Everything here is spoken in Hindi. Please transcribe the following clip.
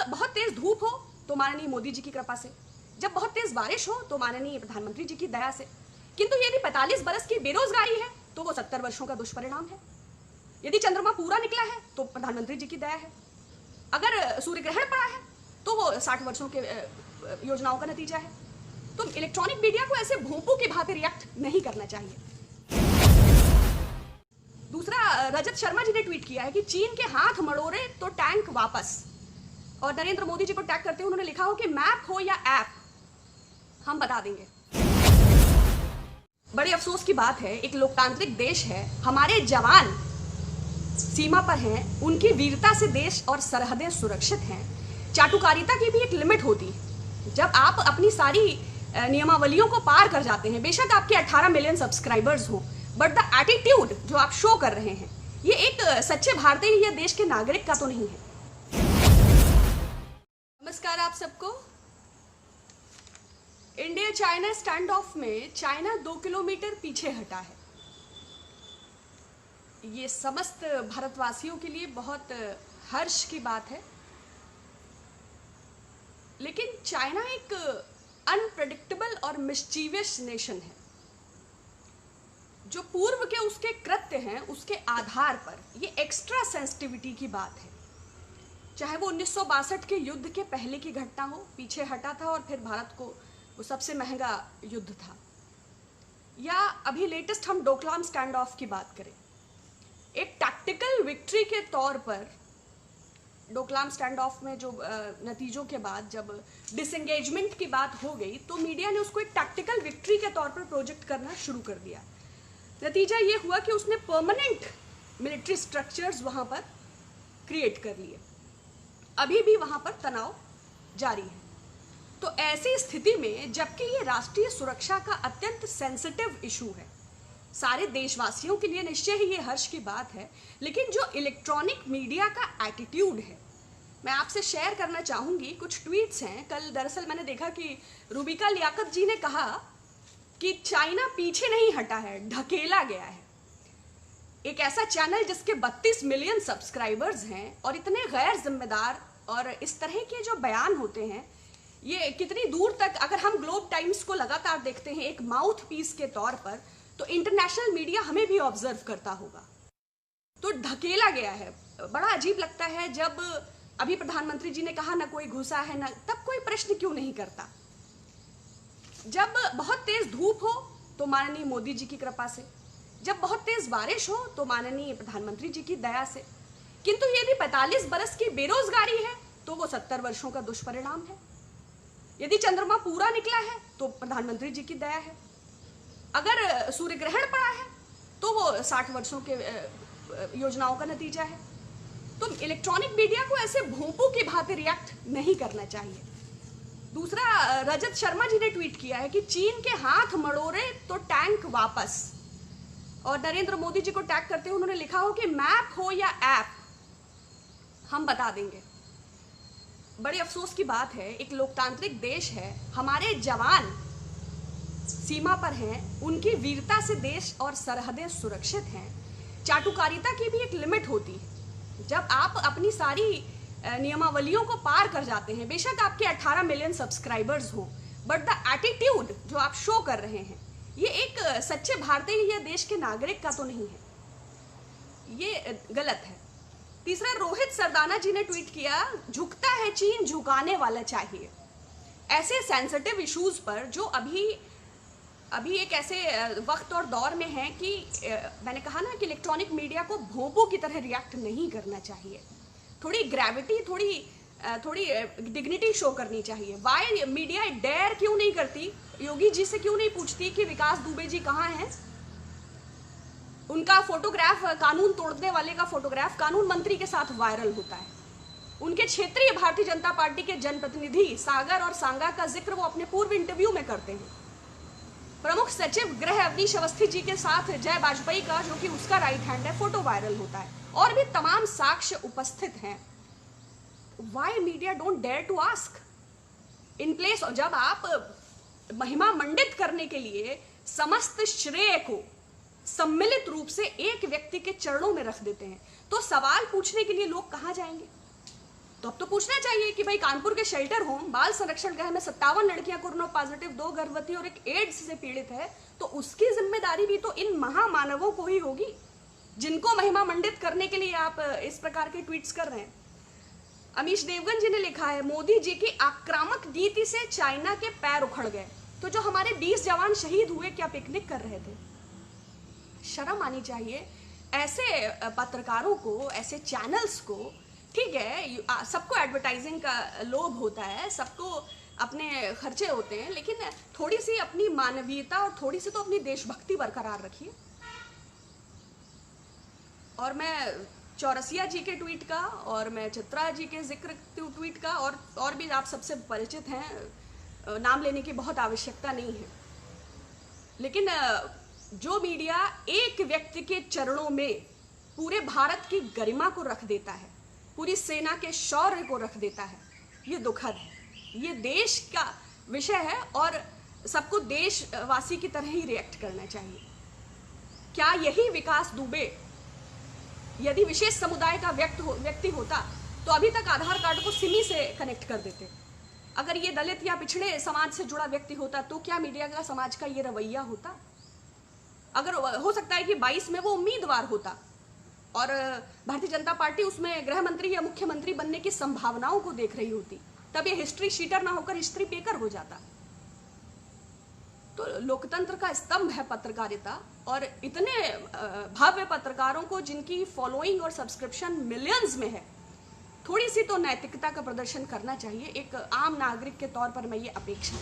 बहुत तेज धूप हो तो माननीय मोदी जी की कृपा से, जब बहुत तेज बारिश हो तो माननीय प्रधानमंत्री जी की दया से, किंतु यदि 45 बरस की बेरोजगारी है तो वो 70 वर्षों का दुष्परिणाम है। यदि चंद्रमा पूरा निकला है तो प्रधानमंत्री जी की दया है। अगर सूर्य ग्रहण पड़ा है तो वो 60 वर्षों के योजनाओं का नतीजा है। तो इलेक्ट्रॉनिक मीडिया को ऐसे भोंपू की भांति रिएक्ट नहीं करना चाहिए। दूसरा, रजत शर्मा जी ने ट्वीट किया है कि चीन के हाथ मड़ोरे तो टैंक वापस, और नरेंद्र मोदी जी को टैग करते हुए उन्होंने लिखा हो कि मैप हो या ऐप हम बता देंगे। बड़े अफसोस की बात है, एक लोकतांत्रिक देश है, हमारे जवान सीमा पर हैं, उनकी वीरता से देश और सरहदें सुरक्षित हैं। चाटुकारिता की भी एक लिमिट होती है। जब आप अपनी सारी नियमावलियों को पार कर जाते हैं, बेशक आपके 18 मिलियन सब्सक्राइबर्स हो, बट द एटीट्यूड जो आप शो कर रहे हैं ये एक सच्चे भारतीय या देश के नागरिक का तो नहीं है। नमस्कार आप सबको। इंडिया चाइना स्टैंड ऑफ में चाइना 2 किलोमीटर पीछे हटा है। ये समस्त भारतवासियों के लिए बहुत हर्ष की बात है, लेकिन चाइना एक अनप्रेडिक्टेबल और मिस्चीवियस नेशन है। जो पूर्व के उसके कृत्य हैं उसके आधार पर ये एक्स्ट्रा सेंसिटिविटी की बात है। चाहे वो 1962 के युद्ध के पहले की घटना हो, पीछे हटा था और फिर भारत को वो सबसे महंगा युद्ध था, या अभी लेटेस्ट हम डोकलाम स्टैंड ऑफ की बात करें। एक टैक्टिकल विक्ट्री के तौर पर डोकलाम स्टैंड ऑफ में जो नतीजों के बाद जब डिसएंगेजमेंट की बात हो गई तो मीडिया ने उसको एक टैक्टिकल विक्ट्री के तौर पर प्रोजेक्ट करना शुरू कर दिया। नतीजा ये हुआ कि उसने परमानेंट मिलिट्री स्ट्रक्चर्स वहां पर क्रिएट कर लिए। अभी भी वहां पर तनाव जारी है। तो ऐसी स्थिति में, जबकि ये राष्ट्रीय सुरक्षा का अत्यंत सेंसिटिव इशू है, सारे देशवासियों के लिए निश्चय ही ये हर्ष की बात है, लेकिन जो इलेक्ट्रॉनिक मीडिया का एटीट्यूड है, मैं आपसे शेयर करना चाहूंगी। कुछ ट्वीट्स हैं। कल दरअसल मैंने देखा कि रूबिका लियाकत जी ने कहा कि चाइना पीछे नहीं हटा है, ढकेला गया है। एक ऐसा चैनल जिसके 32 मिलियन सब्सक्राइबर्स हैं और इतने गैर जिम्मेदार और इस तरह के जो बयान होते हैं, ये कितनी दूर तक, अगर हम ग्लोब टाइम्स को लगातार देखते हैं एक माउथ पीस के तौर पर, तो इंटरनेशनल मीडिया हमें भी ऑब्जर्व करता होगा। तो ढकेला गया है। बड़ा अजीब लगता है जब अभी प्रधानमंत्री जी ने कहा ना कोई घुसा है ना, तब कोई प्रश्न क्यों नहीं करता। जब बहुत तेज धूप हो तो माननीय मोदी जी की कृपा से, जब बहुत तेज बारिश हो तो माननीय प्रधानमंत्री जी की दया से, किंतु यदि 45 बरस की बेरोजगारी है तो वो 70 वर्षों का दुष्परिणाम है। यदि चंद्रमा पूरा निकला है तो प्रधानमंत्री जी की दया है। अगर सूर्य ग्रहण पड़ा है तो वो 60 वर्षों के योजनाओं का नतीजा है। तो इलेक्ट्रॉनिक मीडिया को ऐसे भोंपू की भांति रिएक्ट नहीं करना चाहिए। दूसरा, रजत शर्मा जी ने ट्वीट किया है कि चीन के हाथ मड़ोरे तो टैंक वापस, और नरेंद्र मोदी जी को टैग करते हुए उन्होंने लिखा हो कि मैप हो या ऐप हम बता देंगे। बड़े अफसोस की बात है, एक लोकतांत्रिक देश है, हमारे जवान सीमा पर हैं, उनकी वीरता से देश और सरहदें सुरक्षित हैं। चाटुकारिता की भी एक लिमिट होती है। जब आप अपनी सारी नियमावलियों को पार कर जाते हैं, बेशक आपके 18 मिलियन सब्सक्राइबर्स हो, बट द एटीट्यूड जो आप शो कर रहे हैं ये एक सच्चे भारतीय या देश के नागरिक का तो नहीं है। ये गलत है। तीसरा, रोहित सरदाना जी ने ट्वीट किया, झुकता है चीन, झुकाने वाला चाहिए। ऐसे सेंसिटिव इश्यूज पर जो अभी एक ऐसे वक्त और दौर में है कि मैंने कहा ना कि इलेक्ट्रॉनिक मीडिया को भोंपू की तरह रिएक्ट नहीं करना चाहिए। थोड़ी ग्रेविटी, थोड़ी डिग्निटी शो करनी चाहिए। वाई मीडिया डेयर क्यों नहीं करती, योगी जी से क्यों नहीं पूछती कि विकास दुबे जी कहाँ हैं। उनका फोटोग्राफ, कानून तोड़ने वाले का फोटोग्राफ कानून मंत्री के साथ वायरल होता है। उनके क्षेत्रीय भारतीय जनता पार्टी के जनप्रतिनिधि सागर और सांगा का जिक्र वो अपने पूर्व इंटरव्यू में करते हैं। प्रमुख सचिव गृह अवनीश अवस्थी जी के साथ जय वाजपेयी का, जो कि उसका राइट हैंड है, फोटो वायरल होता है, और भी तमाम साक्ष्य उपस्थित हैं। Why media don't dare to ask in place. जब आप महिमा मंडित करने के लिए समस्त श्रेय को सम्मिलित रूप से एक व्यक्ति के चरणों में रख देते हैं, तो सवाल पूछने के लिए लोग कहां जाएंगे। तो अब तो पूछना चाहिए कि भाई कानपुर के शेल्टर होम बाल संरक्षण गृह में 57 लड़कियां कोरोना पॉजिटिव, 2 गर्भवती और एक एड्स से पीड़ित है, तो उसकी जिम्मेदारी भी तो इन महामानवों को ही होगी जिनको महिमा मंडित करने के लिए आप इस प्रकार के ट्वीट्स कर रहे हैं। अमीश देवगन जी ने लिखा है, मोदी जी की आक्रामक नीति से चाइना के पैर उखड़ गए। तो जो हमारे 20 जवान शहीद हुए क्या पिकनिक कर रहे थे? शर्म आनी चाहिए ऐसे पत्रकारों को, ऐसे चैनल्स को। ठीक है, सबको एडवर्टाइजिंग का लोभ होता है, सबको अपने खर्चे होते हैं, लेकिन थोड़ी सी अपनी मानवीयता और थोड़ी सी तो अपनी देशभक्ति बरकरार रखिए। और मैं चौरसिया जी के ट्वीट का और मैं चित्रा जी के जिक्र ट्वीट का और भी आप सबसे परिचित हैं, नाम लेने की बहुत आवश्यकता नहीं है, लेकिन जो मीडिया एक व्यक्ति के चरणों में पूरे भारत की गरिमा को रख देता है, पूरी सेना के शौर्य को रख देता है, ये दुखद है। ये देश का विषय है और सबको देशवासी की तरह ही रिएक्ट करना चाहिए। क्या यही विकास दुबे यदि विशेष समुदाय का व्यक्ति होता तो अभी तक आधार कार्ड को सिमी से कनेक्ट कर देते? अगर ये दलित या पिछड़े समाज से जुड़ा व्यक्ति होता तो क्या मीडिया का समाज का ये रवैया होता? अगर हो सकता है कि 22 में वो उम्मीदवार होता और भारतीय जनता पार्टी उसमें गृह मंत्री या मुख्यमंत्री बनने की संभावनाओं को देख रही होती, तब ये हिस्ट्री शीटर ना होकर हिस्ट्री पेकर हो जाता। तो लोकतंत्र का स्तंभ है पत्रकारिता, और इतने भव्य पत्रकारों को जिनकी फॉलोइंग और सब्सक्रिप्शन मिलियंस में है, थोड़ी सी तो नैतिकता का प्रदर्शन करना चाहिए। एक आम नागरिक के तौर पर मैं ये अपेक्षा